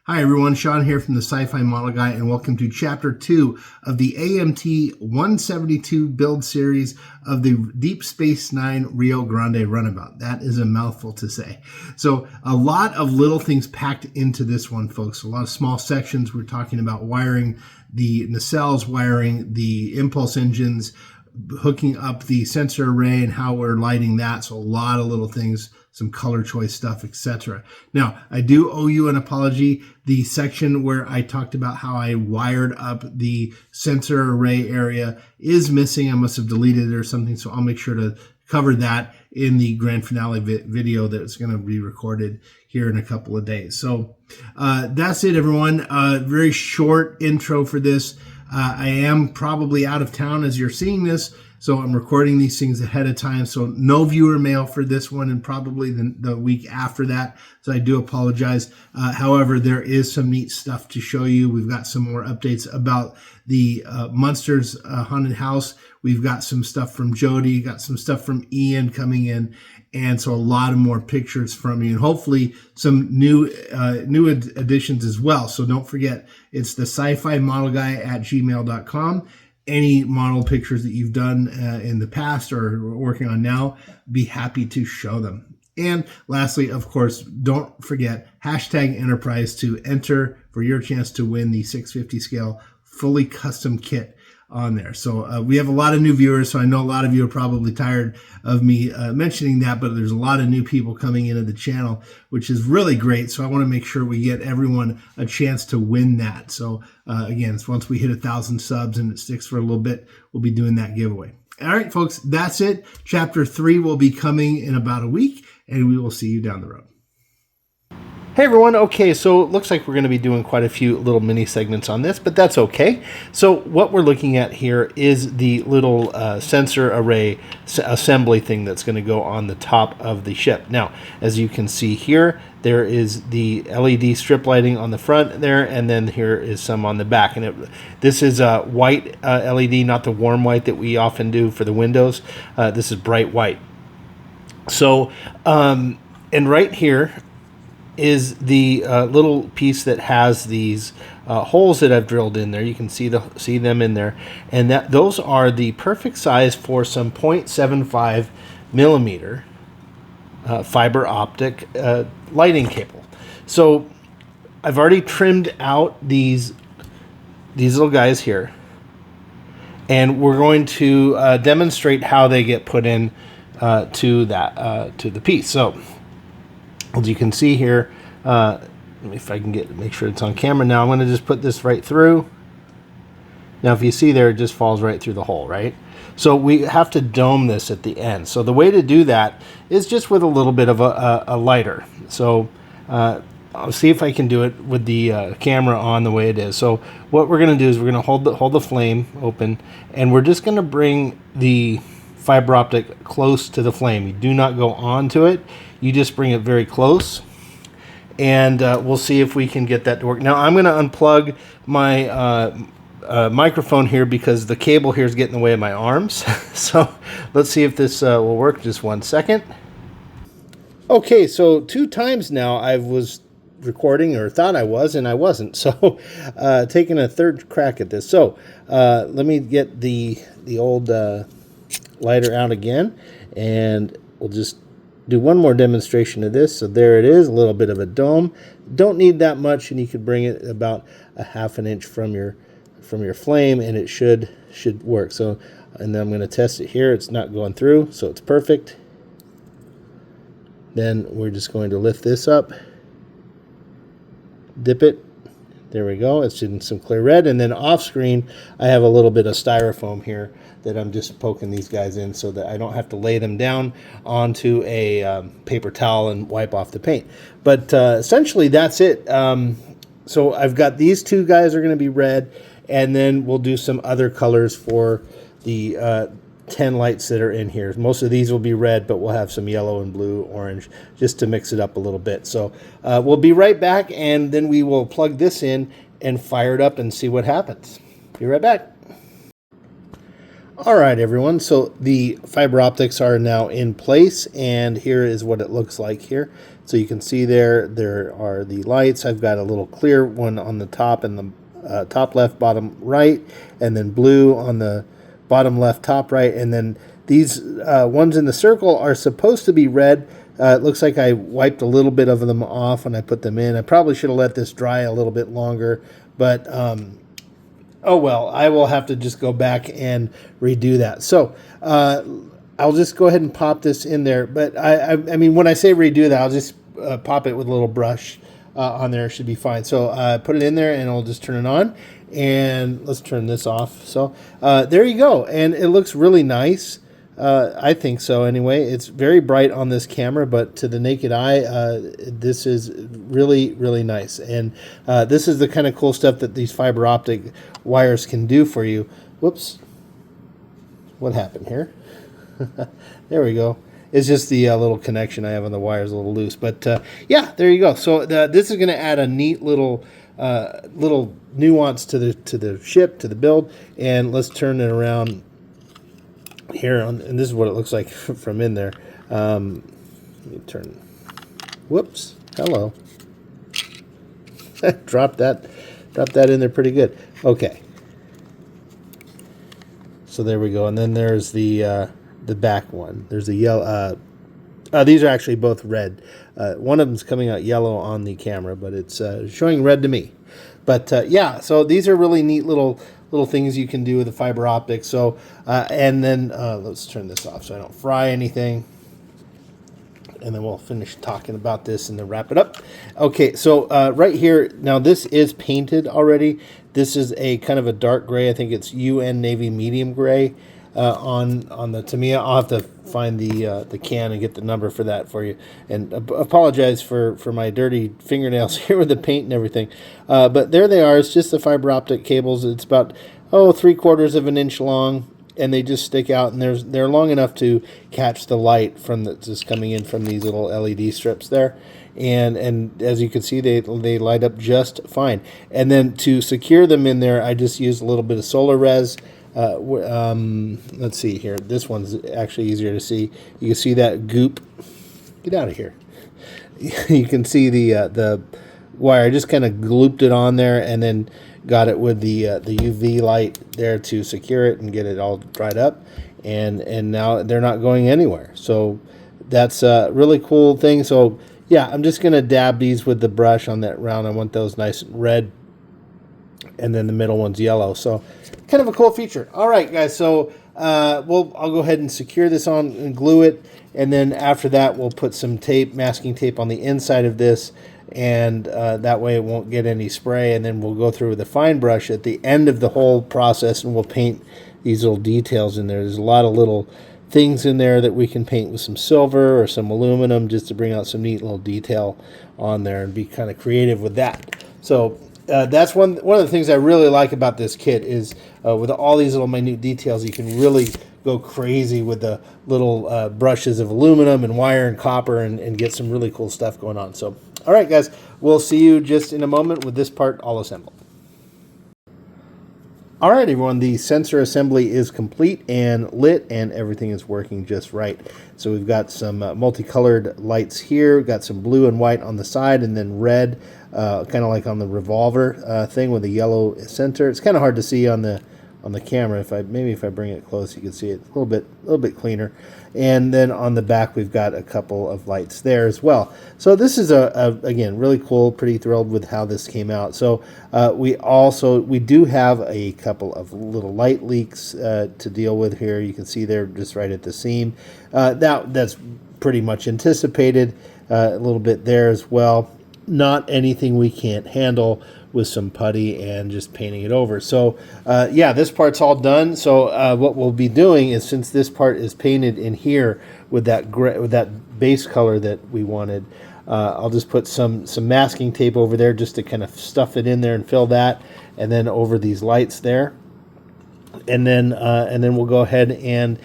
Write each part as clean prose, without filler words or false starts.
Hi everyone, Sean here from the SciFi Model Guy, and welcome to Chapter 2 of the AMT 172 build series of the Deep Space Nine Rio Grande Runabout. That is a mouthful to say. So a lot of little things packed into this one, folks. A lot of small sections. We're talking about wiring the nacelles, wiring the impulse engines, hooking up the sensor array and how we're lighting that. So a lot of little things, some color choice stuff, etc. Now, I do owe you an apology. The section where I talked about how I wired up the sensor array area is missing. I must have deleted it or something, so I'll make sure to cover that in the grand finale video that's going to be recorded here in a couple of days. So that's it, everyone. Very short intro for this. I am probably out of town as you're seeing this, so I'm recording these things ahead of time. So no viewer mail for this one and probably the week after that. So I do apologize. However, there is some neat stuff to show you. We've got some more updates about the Munsters haunted house. We've got some stuff from Jody, got some stuff from Ian coming in. And so a lot of more pictures from you, and hopefully some new additions as well. So don't forget, it's the sci-fi model guy at gmail.com. Any model pictures that you've done in the past or working on now, be happy to show them. And lastly, of course, don't forget hashtag Enterprise to enter for your chance to win the 650 scale fully custom kit on there. So we have a lot of new viewers, so I know a lot of you are probably tired of me mentioning that, but there's a lot of new people coming into the channel, which is really great. So I want to make sure we get everyone a chance to win that. So again, it's once we hit 1,000 subs and it sticks for a little bit, we'll be doing that giveaway. All right, folks, that's it. Chapter 3 will be coming in about a week, and we will see you down the road. Hey everyone, okay, so it looks like we're going to be doing quite a few little mini segments on this, but that's okay. So what we're looking at here is the little sensor array assembly thing that's going to go on the top of the ship. Now, as you can see here, there is the LED strip lighting on the front there, and then here is some on the back. And this is a white LED, not the warm white that we often do for the windows. This is bright white. So, and right here is the little piece that has these holes that I've drilled in there. You can see them in there, and those are the perfect size for some 0.75 millimeter fiber optic lighting cable. So I've already trimmed out these little guys here, and we're going to demonstrate how they get put in to the piece. So as you can see here, if I can make sure it's on camera now, I'm going to just put this right through. Now, if you see there, it just falls right through the hole, right? So we have to dome this at the end. So the way to do that is just with a little bit of a lighter. So I'll see if I can do it with the camera on the way it is. So what we're going to do is we're going to hold the flame open, and we're just going to bring the fiber optic close to the flame. You do not go onto it. You just bring it very close, and we'll see if we can get that to work. Now, I'm going to unplug my microphone here because the cable here is getting in the way of my arms. So let's see if this will work. Just 1 second. Okay, so 2 times now I was recording, or thought I was, and I wasn't. So taking a third crack at this. So let me get the old lighter out again, and we'll just do one more demonstration of this. So there it is, a little bit of a dome. Don't need that much, and you could bring it about a ½ inch from your flame, and it should work. So, and then I'm going to test it here. It's not going through, so it's perfect. Then we're just going to lift this up, dip it. There we go. It's in some clear red, and then off screen I have a little bit of styrofoam here that I'm just poking these guys in so that I don't have to lay them down onto a paper towel and wipe off the paint. But essentially that's it. So I've got these 2 guys are going to be red, and then we'll do some other colors for the 10 lights that are in here. Most of these will be red, but we'll have some yellow and blue, orange, just to mix it up a little bit. So we'll be right back, and then we will plug this in and fire it up and see what happens. Be right back. All right, everyone. So the fiber optics are now in place, and here is what it looks like here. So you can see there are the lights. I've got a little clear one on the top and the top left, bottom right, and then blue on the bottom left, top right, and then these ones in the circle are supposed to be red. It looks like I wiped a little bit of them off when I put them in. I probably should have let this dry a little bit longer, but oh well, I will have to just go back and redo that. So I'll just go ahead and pop this in there. But I mean, when I say redo that, I'll just pop it with a little brush on there. It should be fine. So put it in there, and I'll just turn it on. And let's turn this off. So there you go. And it looks really nice. I think so anyway. It's very bright on this camera, but to the naked eye, this is really, really nice. And this is the kind of cool stuff that these fiber optic wires can do for you. Whoops. What happened here? There we go. It's just the little connection I have on the wires a little loose. But yeah, there you go. So this is going to add a neat little nuance to the build. And let's turn it around here and this is what it looks like from in there. Let me turn. Whoops. Hello. Drop that in there pretty good. Okay. So there we go. And then there's the back one. There's the yellow. These are actually both red. One of them's coming out yellow on the camera, but it's showing red to me. But yeah, so these are really neat little things you can do with the fiber optics. So and then let's turn this off so I don't fry anything. And then we'll finish talking about this and then wrap it up. Okay, so right here, now this is painted already. This is a kind of a dark gray. I think it's UN Navy medium gray on the Tamiya. I'll have to find the can and get the number for that for you. And apologize for my dirty fingernails here with the paint and everything. But there they are. It's just the fiber optic cables. It's about 3/4 of an inch long. And they just stick out, and they're long enough to catch the light from that's just coming in from these little LED strips there, and as you can see, they light up just fine. And then to secure them in there, I just used a little bit of solar res. Let's see here. This one's actually easier to see. You can see that goop. Get out of here. You can see the wire. I just kind of glooped it on there, and then got it with the UV light there to secure it and get it all dried up, and now they're not going anywhere. So that's a really cool thing. So yeah, I'm just gonna dab these with the brush on that round. I want those nice and red, and then the middle one's yellow. So kind of a cool feature. All right, guys. So I'll go ahead and secure this on and glue it, and then after that we'll put some tape, masking tape on the inside of this. And that way it won't get any spray, and then we'll go through with a fine brush at the end of the whole process, and we'll paint these little details in there. There's a lot of little things in there that we can paint with some silver or some aluminum just to bring out some neat little detail on there and be kind of creative with that. So that's one of the things I really like about this kit is with all these little minute details, you can really go crazy with the little brushes of aluminum and wire and copper and get some really cool stuff going on. So all right, guys, we'll see you just in a moment with this part all assembled. All right, everyone, the sensor assembly is complete and lit, and everything is working just right. So we've got some multicolored lights here. We've got some blue and white on the side, and then red, kind of like on the revolver thing with a yellow center. It's kind of hard to see on the camera. If I bring it close, you can see it a little bit cleaner. And then on the back, we've got a couple of lights there as well. So this is again really cool. Pretty thrilled with how this came out. So we do have a couple of little light leaks to deal with here. You can see they're just right at the seam. That's pretty much anticipated. A little bit there as well. Not anything we can't handle with some putty and just painting it over. So yeah, this part's all done. So what we'll be doing is, since this part is painted in here with that gray, with that base color that we wanted, I'll just put some masking tape over there just to kind of stuff it in there and fill that, and then over these lights there. And then we'll go ahead and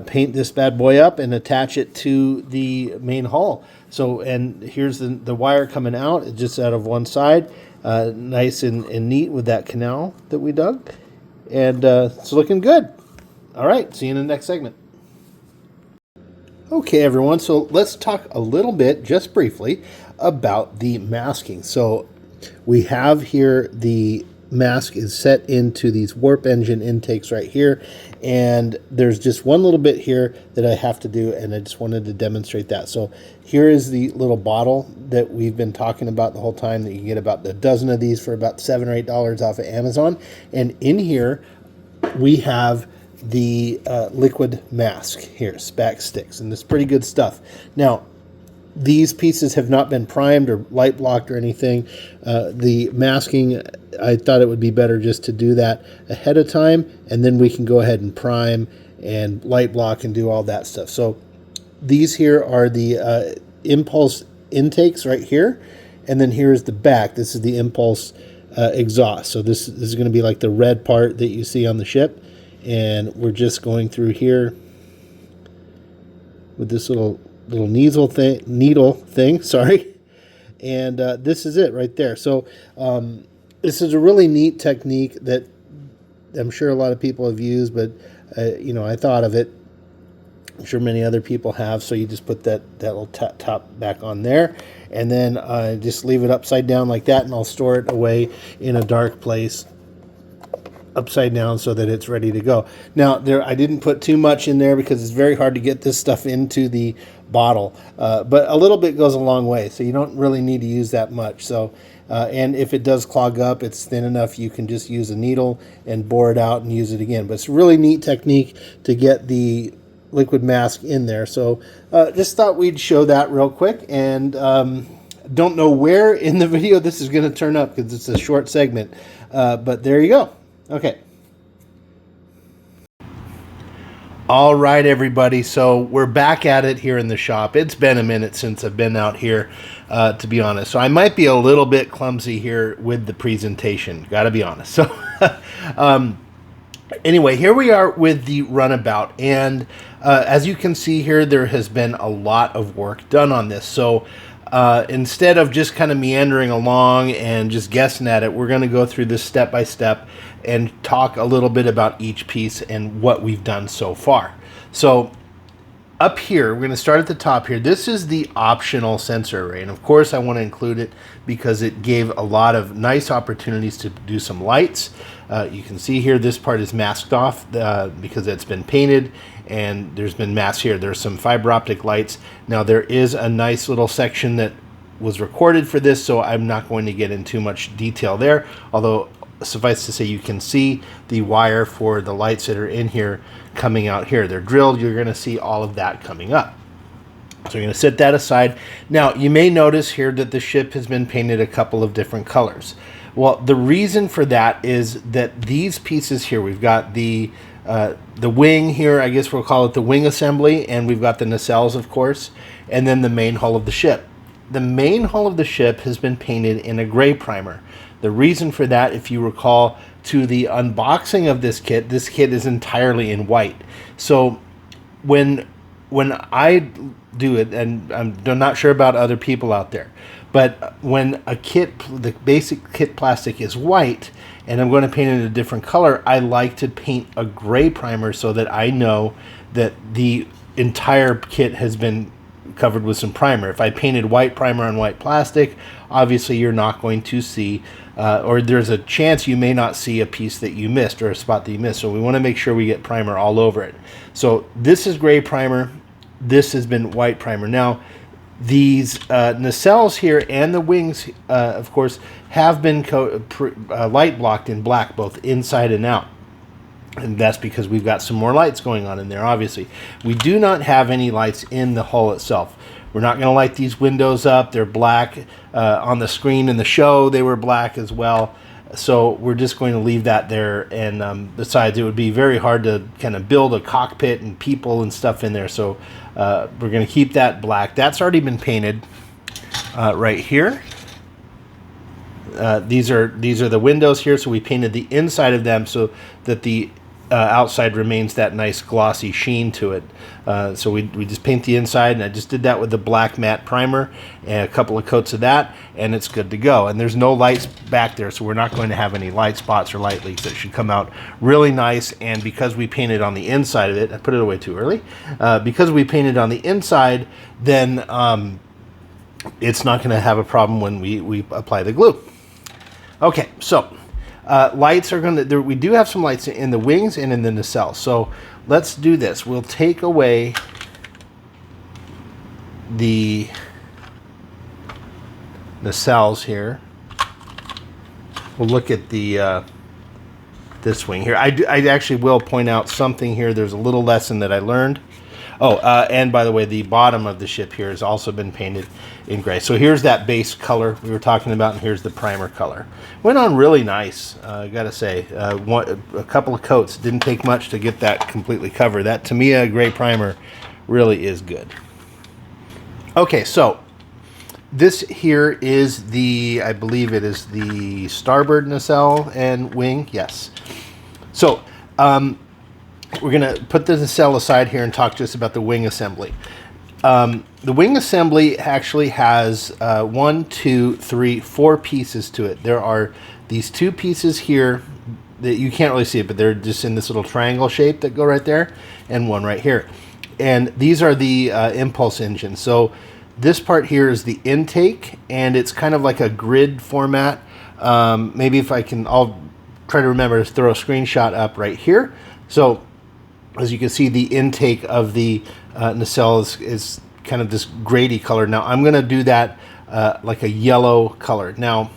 paint this bad boy up and attach it to the main hull. So, and here's the wire coming out just out of one side, nice and neat with that canal that we dug, and it's looking good. All right, see you in the next segment. Okay, everyone, so let's talk a little bit, just briefly, about the masking. So we have here the mask is set into these warp engine intakes right here, and there's just one little bit here that I have to do, and I just wanted to demonstrate that. So here is the little bottle that we've been talking about the whole time, that you can get about a dozen of these for about $7 or $8 off of Amazon. And in here we have the liquid mask here, SPAC sticks, and it's pretty good stuff. Now, these pieces have not been primed or light blocked or anything. The masking, I thought it would be better just to do that ahead of time, and then we can go ahead and prime and light block and do all that stuff. So these here are the impulse intakes right here, and then here's the back. This is the impulse exhaust. So this is going to be like the red part that you see on the ship, and we're just going through here with this little needle thing, sorry, and this is it right there. So this is a really neat technique that I'm sure a lot of people have used, but you know, I thought of it. I'm sure many other people have. So you just put that little top back on there, and then just leave it upside down like that, and I'll store it away in a dark place upside down so that it's ready to go. Now, I didn't put too much in there because it's very hard to get this stuff into the bottle, but a little bit goes a long way, so you don't really need to use that much. So and if it does clog up, it's thin enough you can just use a needle and bore it out and use it again. But it's a really neat technique to get the liquid mask in there. So just thought we'd show that real quick, and don't know where in the video this is going to turn up because it's a short segment, but there you go. Okay. All right, everybody. So we're back at it here in the shop. It's been a minute since I've been out here, to be honest. So I might be a little bit clumsy here with the presentation. Got to be honest. So anyway, here we are with the Runabout. And as you can see here, there has been a lot of work done on this. So instead of just kind of meandering along and just guessing at it, we're going to go through this step by step and talk a little bit about each piece and what we've done so far. So up here, we're going to start at the top here. This is the optional sensor array, and of course I want to include it because it gave a lot of nice opportunities to do some lights. You can see here this part is masked off because it's been painted, and there's been masks here. There's some fiber optic lights. Now there is a nice little section that was recorded for this, so I'm not going to get into too much detail there, although suffice to say you can see the wire for the lights that are in here coming out here. They're drilled. You're going to see all of that coming up. So we're going to set that aside. Now you may notice here that the ship has been painted a couple of different colors. Well, the reason for that is that these pieces here, we've got the wing here, I guess we'll call it the wing assembly, and we've got the nacelles, of course, and then the main hull of the ship. The main hull of the ship has been painted in a gray primer. The reason for that, if you recall to the unboxing of this kit is entirely in white. So when I do it, and I'm not sure about other people out there, but when a kit, the basic kit plastic is white, and I'm going to paint it a different color, I like to paint a gray primer so that I know that the entire kit has been covered with some primer. If I painted white primer on white plastic, obviously you're not going to see, or there's a chance you may not see a piece that you missed or a spot that you missed. So we want to make sure we get primer all over it. So this is gray primer. This has been white primer. Now, these nacelles here and the wings, of course, have been light blocked in black, both inside and out. And that's because we've got some more lights going on in there, obviously. We do not have any lights in the hull itself. We're not going to light these windows up. They're black. On the screen in the show, they were black as well. So we're just going to leave that there. And besides, it would be very hard to kind of build a cockpit and people and stuff in there. So we're going to keep that black. That's already been painted right here. These are the windows here. So we painted the inside of them so that the outside remains that nice glossy sheen to it. So we just paint the inside, and I just did that with the black matte primer and a couple of coats of that, and it's good to go. And there's no lights back there, so we're not going to have any light spots or light leaks. It should come out really nice. And because we painted on the inside of it, I put it away too early, because we painted on the inside, then it's not going to have a problem when we apply the glue. Okay, so lights are going to, we do have some lights in the wings and in the nacelle. So let's do this. We'll take away the nacelles here. We'll look at the this wing here. I actually will point out something here. There's a little lesson that I learned. Oh, and by the way, the bottom of the ship here has also been painted in gray. So here's that base color we were talking about, and here's the primer color. Went on really nice, I gotta say. A couple of coats, didn't take much to get that completely covered. That Tamiya gray primer really is good. Okay, so this here is the, I believe it is the starboard nacelle and wing, yes. So, we're going to put the nacelle aside here and talk just about the wing assembly. The wing assembly actually has 1, 2, 3, 4 pieces to it. There are these 2 pieces here that you can't really see it, but they're just in this little triangle shape that go right there, and one right here. And these are the impulse engines. So this part here is the intake, and it's kind of like a grid format. Maybe if I'll try to remember to throw a screenshot up right here. So as you can see, the intake of the nacelle is kind of this grady color. Now I'm going to do that like a yellow color. Now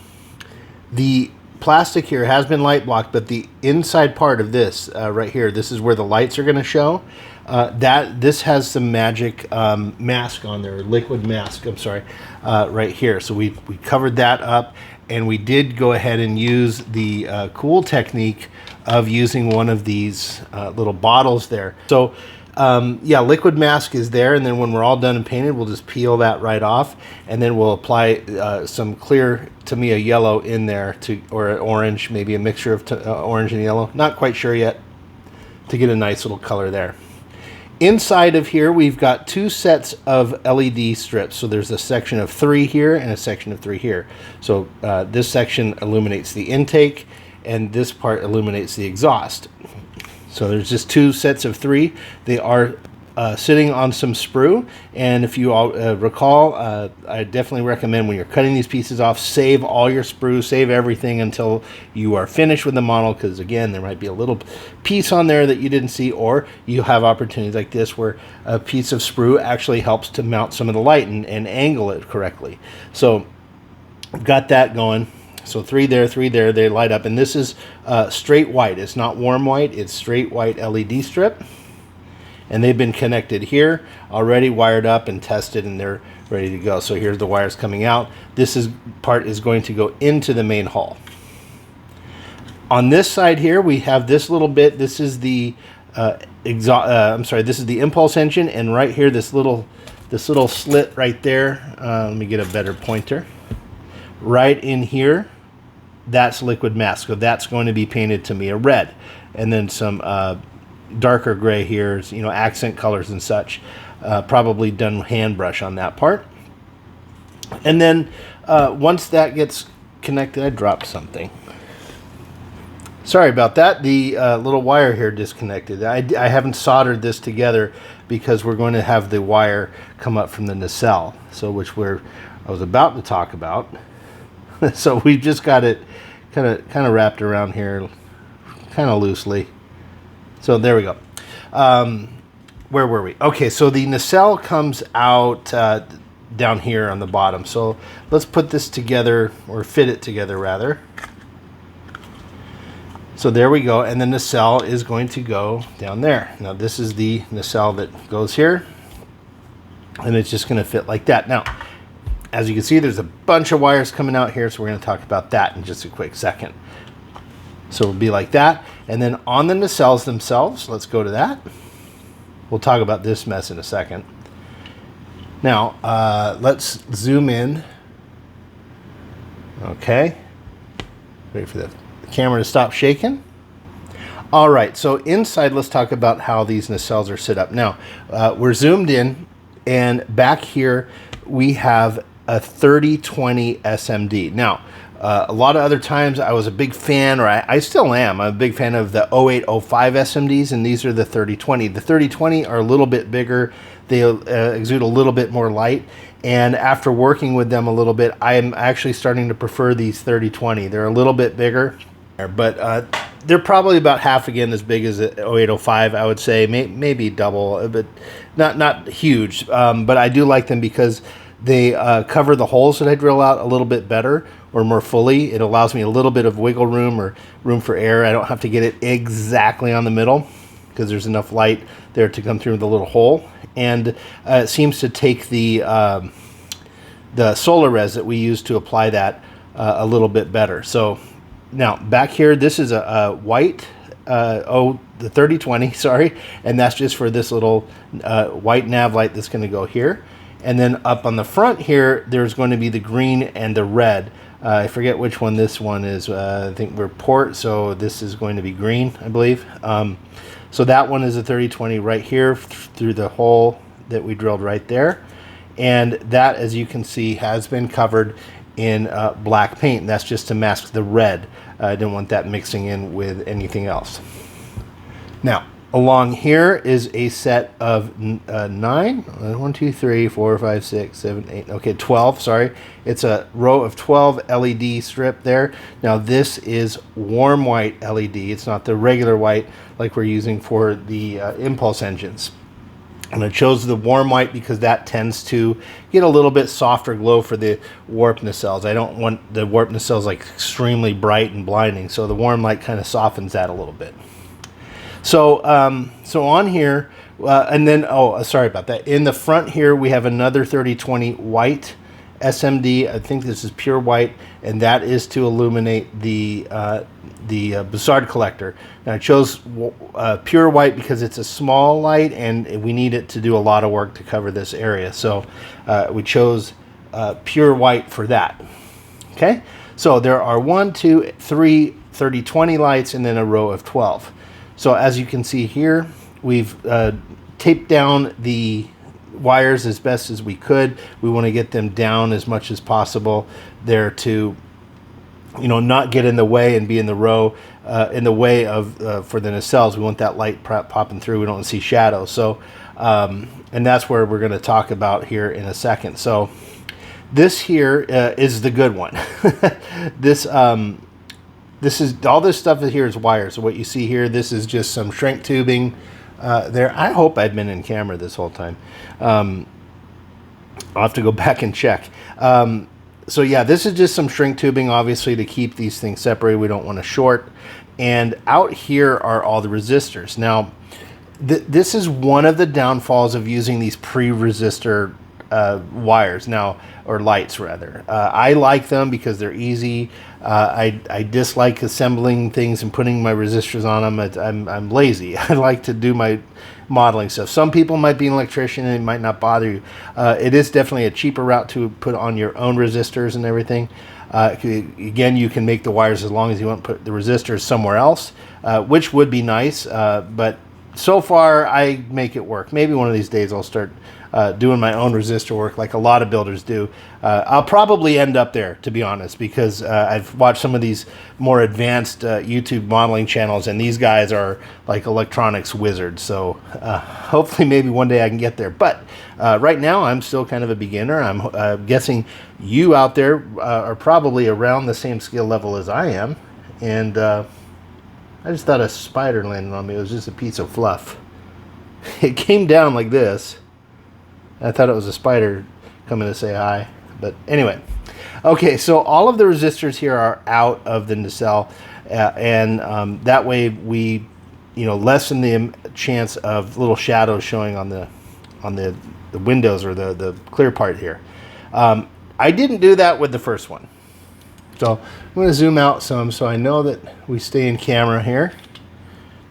the plastic here has been light blocked, but the inside part of this right here, this is where the lights are going to show. This has some magic mask on there, liquid mask, I'm sorry, right here. So we covered that up, and we did go ahead and use the cool technique of using one of these little bottles there. So yeah, liquid mask is there, and then when we're all done and painted, we'll just peel that right off, and then we'll apply some clear Tamiya yellow in there, or orange, maybe a mixture of orange and yellow, not quite sure yet, to get a nice little color there. Inside of here, we've got 2 sets of LED strips. So there's a section of 3 here and a section of 3 here. So this section illuminates the intake, and this part illuminates the exhaust. So there's just 2 sets of 3. They are sitting on some sprue, and if you all recall, I definitely recommend when you're cutting these pieces off, save all your sprue, save everything until you are finished with the model, because again, there might be a little piece on there that you didn't see, or you have opportunities like this where a piece of sprue actually helps to mount some of the light and angle it correctly. So I've got that going. So 3 there, 3 there, they light up, and this is straight white. It's not warm white, it's straight white LED strip. And they've been connected here, already wired up and tested, and they're ready to go. So here's the wires coming out. This part is going to go into the main hull. On this side here, we have this little bit. This is the this is the impulse engine, and right here, this little slit right there. Let me get a better pointer. Right in here, that's liquid mask. So that's going to be painted Tamiya red, and then some darker gray here, you know, accent colors and such. Probably done hand brush on that part. And then once that gets connected, I dropped something. Sorry about that. The little wire here disconnected. I haven't soldered this together because we're going to have the wire come up from the nacelle, so which I was about to talk about. So we've just got it kind of wrapped around here, kind of loosely. So there we go. Where were we? Okay, so the nacelle comes out down here on the bottom. So let's put this together, or fit it together rather. So there we go, and the nacelle is going to go down there. Now this is the nacelle that goes here, and it's just going to fit like that. Now, as you can see, there's a bunch of wires coming out here, so we're going to talk about that in just a quick second. So it'll be like that. And then on the nacelles themselves, let's go to that. We'll talk about this mess in a second. Now, let's zoom in. Okay. Wait for the camera to stop shaking. All right, so inside, let's talk about how these nacelles are set up. Now, we're zoomed in, and back here we have a 3020 SMD. Now, a lot of other times I was a big fan, or I still am, I'm a big fan of the 0805 SMDs, and these are the 3020. The 3020 are a little bit bigger. They exude a little bit more light, and after working with them a little bit, I'm actually starting to prefer these 3020. They're a little bit bigger, but they're probably about half again as big as the 0805, I would say, maybe double, but not huge. But I do like them because they cover the holes that I drill out a little bit better or more fully. It allows me a little bit of wiggle room or room for air. I don't have to get it exactly on the middle because there's enough light there to come through the little hole. And it seems to take the solar res that we use to apply that a little bit better. So now back here, this is a white, the 3020, sorry, and that's just for this little white nav light that's going to go here. And then up on the front here, there's going to be the green and the red. I forget which one this one is. I think we're port, so this is going to be green, I believe. So that one is a 3020 right here through the hole that we drilled right there. And that, as you can see, has been covered in black paint. And that's just to mask the red. I didn't want that mixing in with anything else. Now, along here is a set of 1, 2, 3, 4, 5, 6, 7, 8, okay, 12, sorry. It's a row of 12 LED strip there. Now this is warm white LED. It's not the regular white like we're using for the impulse engines. And I chose the warm white because that tends to get a little bit softer glow for the warp nacelles. I don't want the warp nacelles like extremely bright and blinding, so the warm light kind of softens that a little bit. So so on here, and then, sorry about that. In the front here, we have another 3020 white SMD. I think this is pure white, and that is to illuminate the Bussard collector. Now I chose pure white because it's a small light, and we need it to do a lot of work to cover this area. So we chose pure white for that. Okay, so there are 1, 2, 3 3020 lights, and then a row of 12. So as you can see here, we've taped down the wires as best as we could. We want to get them down as much as possible there to, not get in the way and be in the row, in the way of for the nacelles. We want that light popping through. We don't want to see shadows. So, and that's where we're going to talk about here in a second. So this here is the good one. This is all this stuff here is wire. So what you see here, this is just some shrink tubing there. I hope I've been in camera this whole time. I'll have to go back and check. So yeah, this is just some shrink tubing, obviously, to keep these things separated. We don't want to short. And out here are all the resistors. Now, this is one of the downfalls of using these pre-resistor wires now, or lights rather. I like them because they're easy. I dislike assembling things and putting my resistors on them. I'm lazy. I like to do my modeling stuff. Some people might be an electrician and it might not bother you. It is definitely a cheaper route to put on your own resistors and everything. Again, you can make the wires as long as you want to put the resistors somewhere else, which would be nice, but so far I make it work. Maybe one of these days I'll start doing my own resistor work like a lot of builders do. I'll probably end up there, to be honest, because I've watched some of these more advanced YouTube modeling channels, and these guys are like electronics wizards. So hopefully maybe one day I can get there. But right now I'm still kind of a beginner. I'm guessing you out there are probably around the same skill level as I am. And I just thought a spider landed on me. It was just a piece of fluff. It came down like this. I thought it was a spider coming to say hi. But anyway. Okay, so all of the resistors here are out of the nacelle. And that way we, lessen the chance of little shadows showing on the windows or the clear part here. I didn't do that with the first one. So I'm going to zoom out some so I know that we stay in camera here.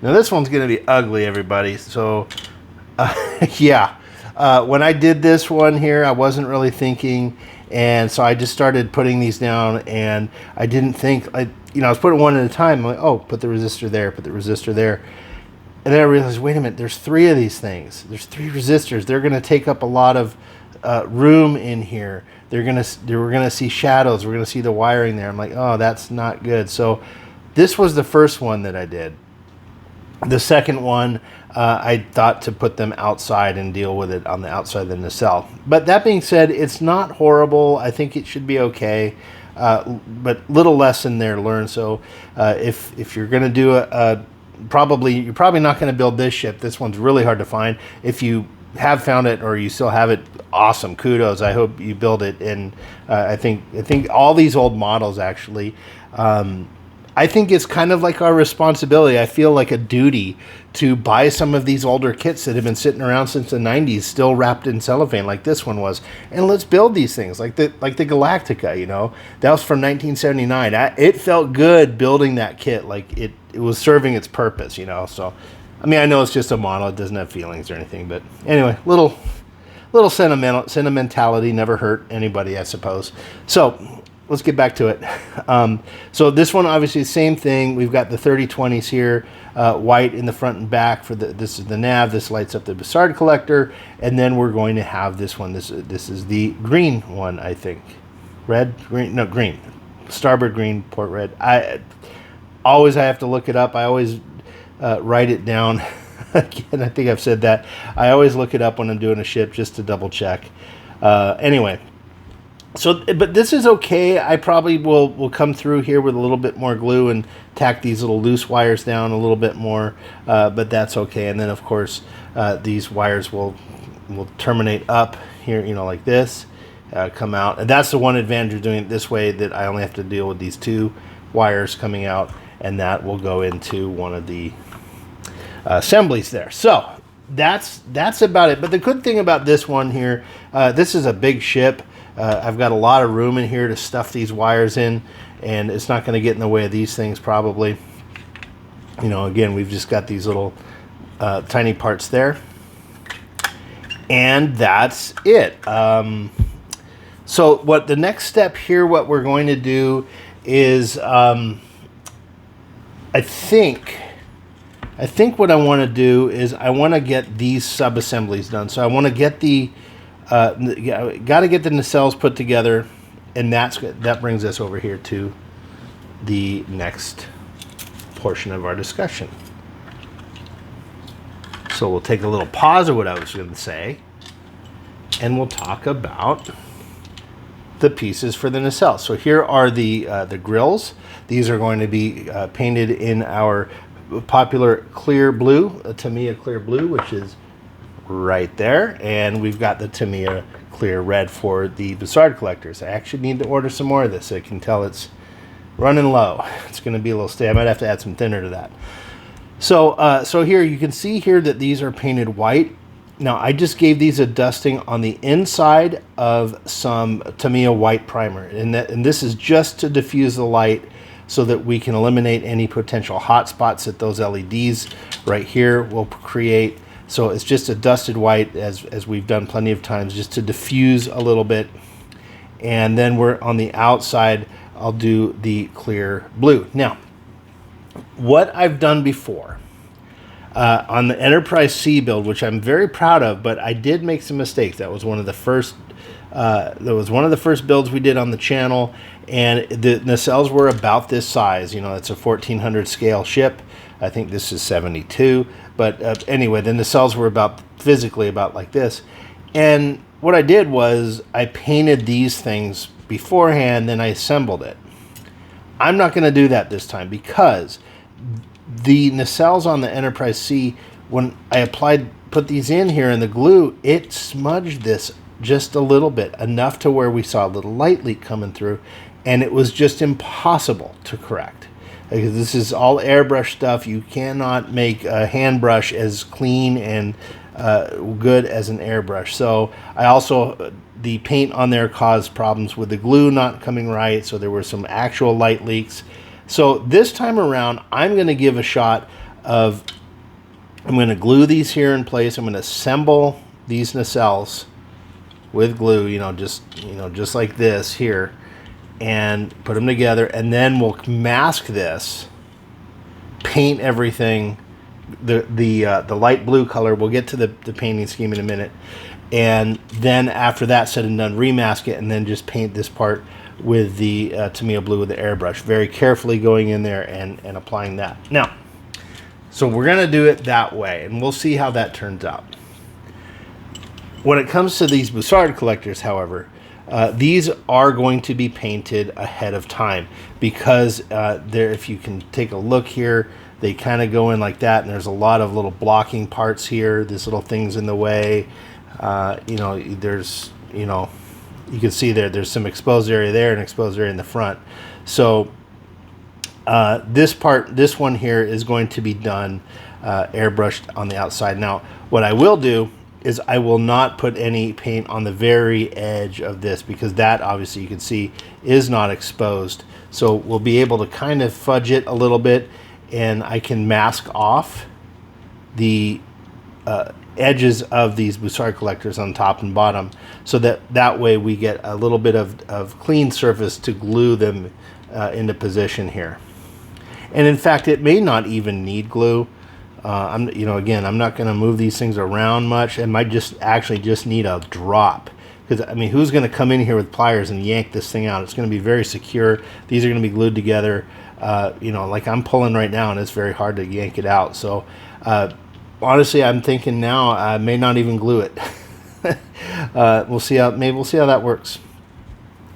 Now this one's going to be ugly, everybody. So yeah, when I did this one here, I wasn't really thinking, And so I just started putting these down, and I didn't think, I was putting one at a time. I'm like, oh, put the resistor there, put the resistor there. And then I realized, wait a minute, there's 3 of these things. There's 3 resistors. They're going to take up a lot of room in here. We're going to see shadows. We're going to see the wiring there. I'm like, oh, that's not good. So this was the first one that I did. The second one, I thought to put them outside and deal with it on the outside of the nacelle. But that being said, it's not horrible. I think it should be okay. But little lesson there learned. So if you're going to do you're probably not going to build this ship. This one's really hard to find. If you have found it or you still have it, awesome, kudos. I hope you build it. And I think all these old models actually, I think it's kind of like our responsibility. I feel like a duty to buy some of these older kits that have been sitting around since the 90s, still wrapped in cellophane like this one was. And let's build these things like the Galactica, That was from 1979. It felt good building that kit, like it was serving its purpose, So, I mean, I know it's just a model. It doesn't have feelings or anything. But anyway, little sentimentality never hurt anybody, I suppose. So let's get back to it. So this one, obviously, same thing. We've got the 3020s here, white in the front and back. This is the nav. This lights up the Bussard collector, and then we're going to have this one. This is the green one, I think. Red, green, no, green. Starboard green, port red. I have to look it up. I always write it down. Again, I think I've said that. I always look it up when I'm doing a ship just to double check. Anyway. So, but this is okay. I probably will come through here with a little bit more glue and tack these little loose wires down a little bit more, but that's okay. And then, of course, these wires will terminate up here, like this, come out. And that's the one advantage of doing it this way, that I only have to deal with these 2 wires coming out, and that will go into one of the assemblies there. So that's about it. But the good thing about this one here, this is a big ship. I've got a lot of room in here to stuff these wires in, and it's not going to get in the way of these things probably. Again, we've just got these little tiny parts there. And that's it. So what the next step here, what we're going to do is, I think what I want to do is I want to get these sub-assemblies done. So I want to get got to get the nacelles put together, and that brings us over here to the next portion of our discussion. So we'll take a little pause of what I was going to say, and we'll talk about the pieces for the nacelle. So here are the grills. These are going to be painted in our popular clear blue, Tamiya clear blue, which is right there, and we've got the Tamiya clear red for the Bussard collectors. I actually need to order some more of this. I can tell it's running low. It's going to be a little stale. I might have to add some thinner to that. So here you can see here that these are painted white. Now I just gave these a dusting on the inside of some Tamiya white primer, and this is just to diffuse the light so that we can eliminate any potential hot spots that those LEDs right here will create. So it's just a dusted white, as we've done plenty of times, just to diffuse a little bit. And then we're on the outside, I'll do the clear blue. Now, what I've done before on the Enterprise C build, which I'm very proud of, but I did make some mistakes. That was one of the first builds we did on the channel, and the nacelles were about this size. It's a 1400 scale ship. I think this is 72, but anyway, the nacelles were physically about like this. And what I did was I painted these things beforehand, then I assembled it. I'm not going to do that this time, because the nacelles on the Enterprise C, when I put these in here in the glue, it smudged this just a little bit, enough to where we saw a little light leak coming through, and it was just impossible to correct. Because this is all airbrush stuff. You cannot make a hand brush as clean and good as an airbrush. So the paint on there caused problems with the glue not coming right, so there were some actual light leaks. So this time around, I'm going to give a shot of, I'm going to glue these here in place. I'm going to assemble these nacelles with glue, just like this here, and put them together, and then we'll mask this, paint everything the light blue color. We'll get to the painting scheme in a minute, and then after that said and done, remask it, and then just paint this part with the Tamiya blue with the airbrush, very carefully going in there and applying that. Now, so we're going to do it that way, and we'll see how that turns out. When it comes to these Bussard collectors, however, these are going to be painted ahead of time, because if you can take a look here, they kind of go in like that, and there's a lot of little blocking parts here. This little thing's in the way. You can see there's some exposed area there and exposed area in the front. So this one here is going to be done airbrushed on the outside. Now, what I will do is I will not put any paint on the very edge of this, because that, obviously you can see, is not exposed. So we'll be able to kind of fudge it a little bit, and I can mask off the edges of these Bussard collectors on top and bottom, so that way we get a little bit of clean surface to glue them into position here. And in fact, it may not even need glue. Again, I'm not going to move these things around much. It might actually just need a drop, because I mean, who's going to come in here with pliers and yank this thing out? It's going to be very secure. These are going to be glued together. Like I'm pulling right now, and it's very hard to yank it out. So honestly, I'm thinking now I may not even glue it. We'll see how that works.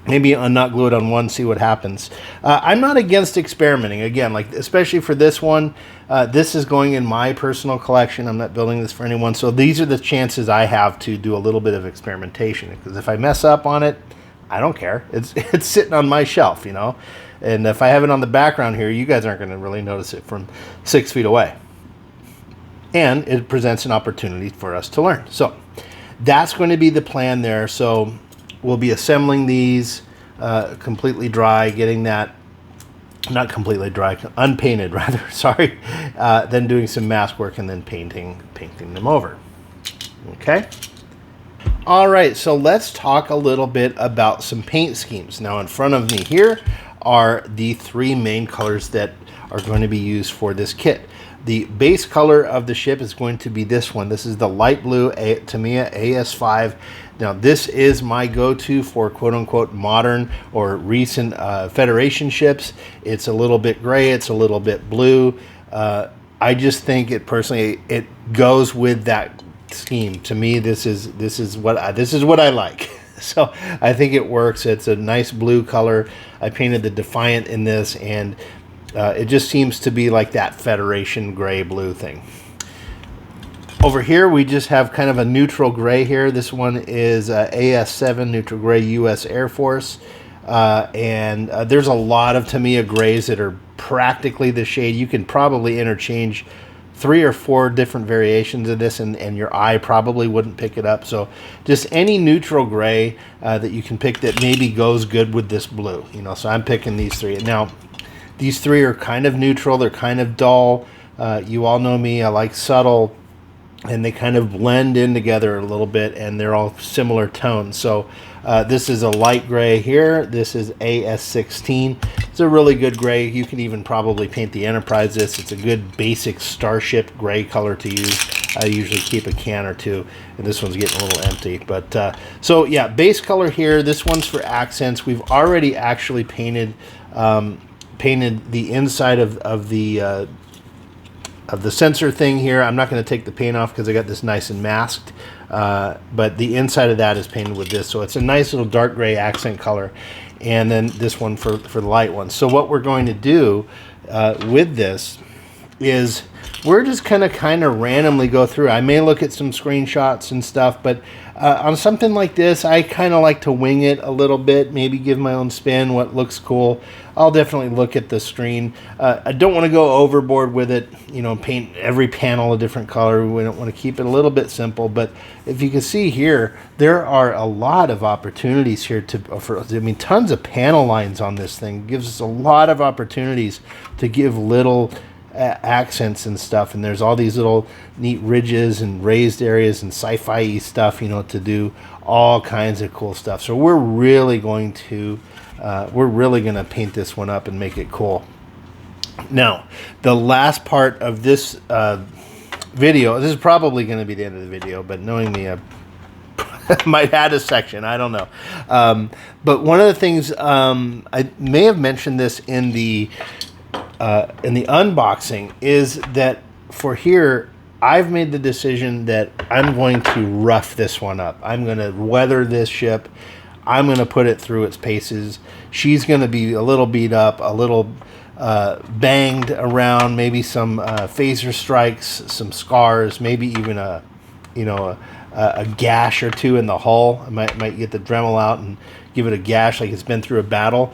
Maybe I'll not glue it on one, see what happens. I'm not against experimenting. Again, like especially for this one, this is going in my personal collection. I'm not building this for anyone. So these are the chances I have to do a little bit of experimentation, because if I mess up on it, I don't care. It's sitting on my shelf, And if I have it on the background here, you guys aren't going to really notice it from 6 feet away. And it presents an opportunity for us to learn. So that's going to be the plan there. So we'll be assembling these completely dry, getting that, not completely dry, unpainted rather, sorry. Then doing some mask work, and then painting them over. Okay. All right, so let's talk a little bit about some paint schemes. Now in front of me here are the 3 main colors that are going to be used for this kit. The base color of the ship is going to be this one. This is the light blue Tamiya AS5. Now this is my go-to for quote-unquote modern or recent Federation ships. It's a little bit gray, it's a little bit blue. I just think it personally, it goes with that scheme. To me, this is what I like. So I think it works. It's a nice blue color. I painted the Defiant in this, and it just seems to be like that Federation gray blue thing. Over here we just have kind of a neutral gray here. This one is AS7 neutral gray US Air Force, and there's a lot of Tamiya grays that are practically the shade. You can probably interchange 3 or 4 different variations of this, and your eye probably wouldn't pick it up. So just any neutral gray that you can pick that maybe goes good with this blue, so I'm picking these 3. Now these 3 are kind of neutral, they're kind of dull. You all know me, I like subtle, and they kind of blend in together a little bit, and they're all similar tones. So this is a light gray here. This is AS16. It's a really good gray. You can even probably paint the Enterprise this. It's a good basic starship gray color to use. I usually keep a can or 2, and this one's getting a little empty. But so yeah, base color here. This one's for accents. We've already actually painted the inside of the sensor thing here. I'm not going to take the paint off because I got this nice and masked, but the inside of that is painted with this, so it's a nice little dark gray accent color. And then this one for the light one. So what we're going to do with this is we're just kind of randomly go through. I may look at some screenshots and stuff, but on something like this, I kind of like to wing it a little bit, maybe give my own spin, what looks cool. I'll definitely look at the screen. I don't want to go overboard with it, paint every panel a different color. We don't want to keep it a little bit simple, but if you can see here, there are a lot of opportunities here tons of panel lines on this thing. It gives us a lot of opportunities to give little accents and stuff, and there's all these little neat ridges and raised areas and sci-fi stuff, you know, to do all kinds of cool stuff. So we're really going to paint this one up and make it cool. Now, the last part of this video, this is probably going to be the end of the video, but knowing me, I might add a section, I don't know. But one of the things, I may have mentioned this in the unboxing, is that for here, I've made the decision that I'm going to rough this one up. I'm going to weather this ship. I'm going to put it through its paces. She's going to be a little beat up, a little banged around, maybe some phaser strikes, some scars, maybe even a gash or two in the hull. I might get the Dremel out and give it a gash like it's been through a battle,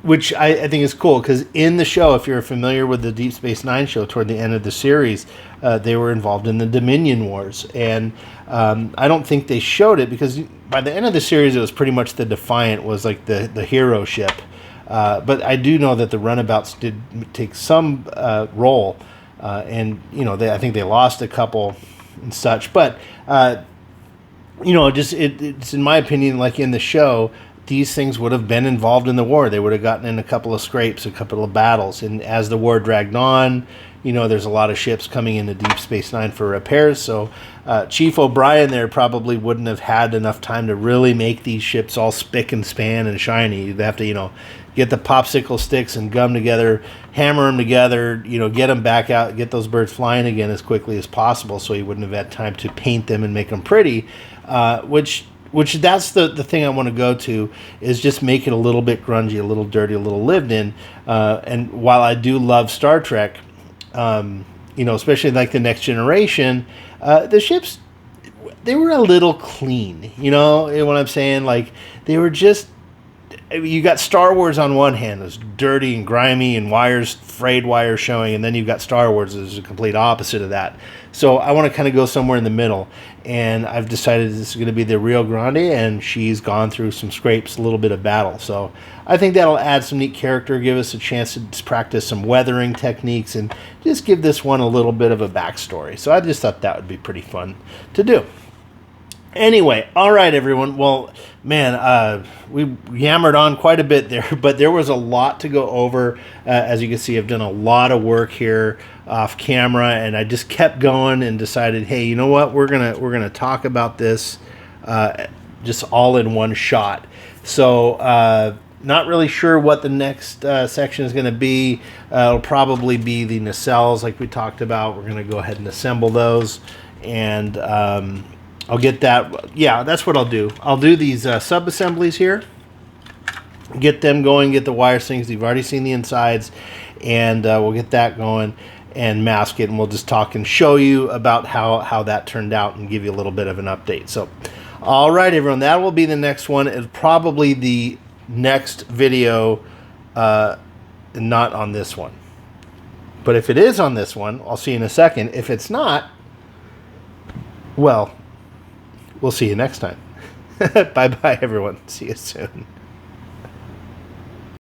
which I think is cool, because in the show, if you're familiar with the Deep Space Nine show, toward the end of the series, they were involved in the Dominion Wars, and I don't think they showed it, because by the end of the series, it was pretty much the Defiant was like the hero ship, but I do know that the Runabouts did take some role, and I think they lost a couple and such, but it's in my opinion, like in the show, these things would have been involved in the war. They would have gotten in a couple of scrapes, a couple of battles, and as the war dragged on, there's a lot of ships coming into Deep Space Nine for repairs, so Chief O'Brien there probably wouldn't have had enough time to really make these ships all spick and span and shiny. You'd have to, get the popsicle sticks and gum together, hammer them together, get them back out, get those birds flying again as quickly as possible, so you wouldn't have had time to paint them and make them pretty, which that's the thing I want to go to, is just make it a little bit grungy, a little dirty, a little lived in. And while I do love Star Trek, especially like the Next Generation, the ships, they were a little clean. You know what I'm saying? Like, they were just, you got Star Wars on one hand, it's dirty and grimy and frayed wires showing, and then you've got Star Wars as a complete opposite of that. So I want to kind of go somewhere in the middle, and I've decided this is going to be the Rio Grande, and she's gone through some scrapes, a little bit of battle. So I think that'll add some neat character, give us a chance to practice some weathering techniques, and just give this one a little bit of a backstory. So I just thought that would be pretty fun to do. Anyway, all right, everyone. Well, man, we yammered on quite a bit there, but there was a lot to go over. As you can see, I've done a lot of work here off camera, and I just kept going and decided, hey, you know what? We're gonna talk about this just all in one shot. So, not really sure what the next section is going to be. It'll probably be the nacelles, like we talked about. We're going to go ahead and assemble those, and I'll get that. Yeah, that's what I'll do. I'll do these sub-assemblies here, get them going, get the wire things. You've already seen the insides, and we'll get that going and mask it, and we'll just talk and show you about how that turned out and give you a little bit of an update. So, all right, everyone, that will be the next one. It's probably the next video, not on this one. But if it is on this one, I'll see you in a second. If it's not, well, we'll see you next time. Bye-bye, everyone. See you soon.